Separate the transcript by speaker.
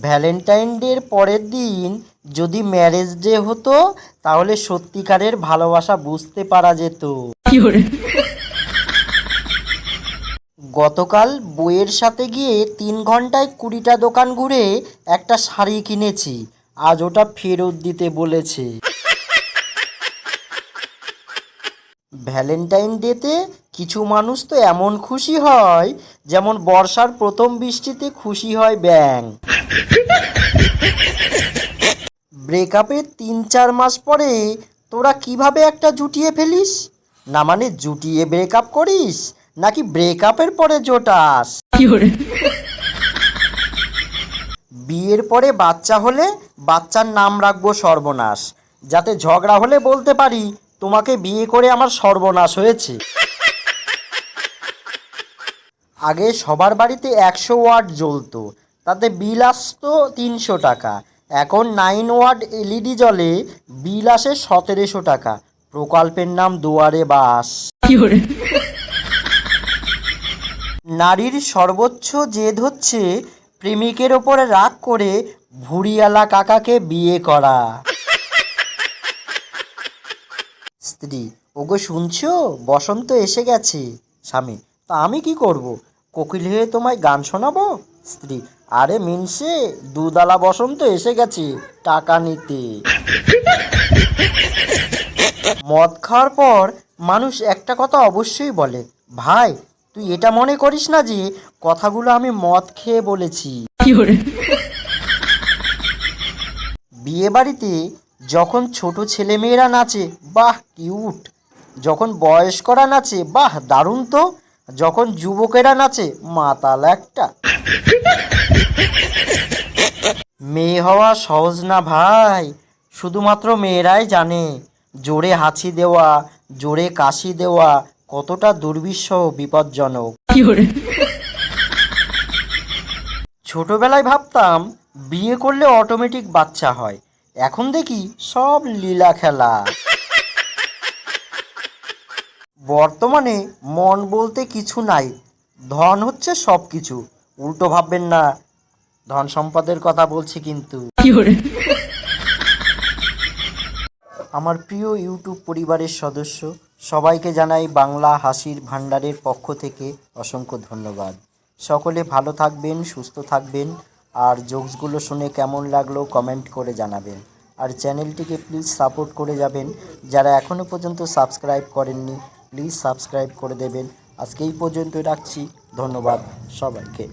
Speaker 1: Valentine ডের পরের দিন যদি ম্যারেজ ডে হতো তাহলে সত্যিকারের ভালোবাসা বুঝতে পারা যেত। গতকাল বইয়ের সাথে গিয়ে 3 ঘন্টায় 20টা দোকান ঘুরে একটা শাড়ি কিনেছি, আজ ওটা ফেরত দিতে বলেছে। ভ্যালেন্টাইন ডেতে কিছু মানুষ তো এমন খুশি হয় যেমন বর্ষার প্রথম বৃষ্টিতে খুশি হয় ব্যাঙ। ব্রেকআপের 3-4 মাস পরে তোরা কিভাবে একটা জুটিয়ে ফেলিস? না মানে জুটিয়ে ব্রেকআপ করিস নাকি ব্রেকআপের পরে জোটাস? বিয়ের পরে বাচ্চা হলে বাচ্চার নাম রাখবো সর্বনাশ, যাতে ঝগড়া হলে বলতে পারি তোমাকে বিয়ে করে আমার সর্বনাশ হয়েছে। আগে সবার বাড়িতে 100 ওয়াট জ্বলতো, তাতে বিল আসতো 300 টাকা। এখন 9 ওয়াট এলইডি জ্বলে, বিল আসে 1700 টাকা। প্রকল্পের নাম দুয়ারে বাস। নারীর সর্বোচ্চ জেদ হচ্ছে প্রেমিকের ওপরে রাগ করে ভুঁড়িওয়ালা কাকাকে বিয়ে করা। স্ত্রী: ওগো শুনছো, বসন্ত এসে গেছে। স্বামী: তা আমি কি করব, কোকিল হয়ে তোমায় গান শোনাবো? স্ত্রী: আরে মিনসে, দুধালা বসন্ত এসে গেছে টাকা নিতে। মদ খাওয়ার পর মানুষ একটা কথা অবশ্যই বলে, ভাই তুই এটা মনে করিস না যে কথাগুলো আমি মদ খেয়ে বলেছি। বিয়ে বাড়িতে যখন ছোট ছেলেমেয়েরা নাচে, বাহ কিউট। যখন বয়স্করা নাচে, বাহ দারুণ তো। যখন যুবকেরা নাচে, মাতাল একটা। মেয়ে হওয়া সহজ না ভাই, শুধুমাত্র মেয়েরাই জানে জোরে হাঁচি দেওয়া, জোরে কাশি দেওয়া কতটা দুর্বিষহ, বিপজ্জনক। ছোটবেলায় ভাবতাম বিয়ে করলে অটোমেটিক বাচ্চা হয়, এখন দেখি সব লীলা খেলা। বর্তমানে মন বলতে কিছু নাই, ধন হচ্ছে সব কিছু। উল্টো ভাববেন না, ধন সম্পদের কথা বলছি কিন্তু। আমার প্রিয় ইউটিউব পরিবারের সদস্য সবাইকে জানাই বাংলা হাসির ভাণ্ডারের পক্ষ থেকে অসংখ্য ধন্যবাদ। সকলে ভালো থাকবেন, সুস্থ থাকবেন। আর জোকসগুলো শুনে কেমন লাগলো কমেন্ট করে জানাবেন। আর চ্যানেলটিকে প্লিজ সাপোর্ট করে যাবেন। যারা এখনও পর্যন্ত সাবস্ক্রাইব করেননি প্লিজ সাবস্ক্রাইব করে দেবেন। আজকে এই পর্যন্ত রাখছি, ধন্যবাদ সবাইকে।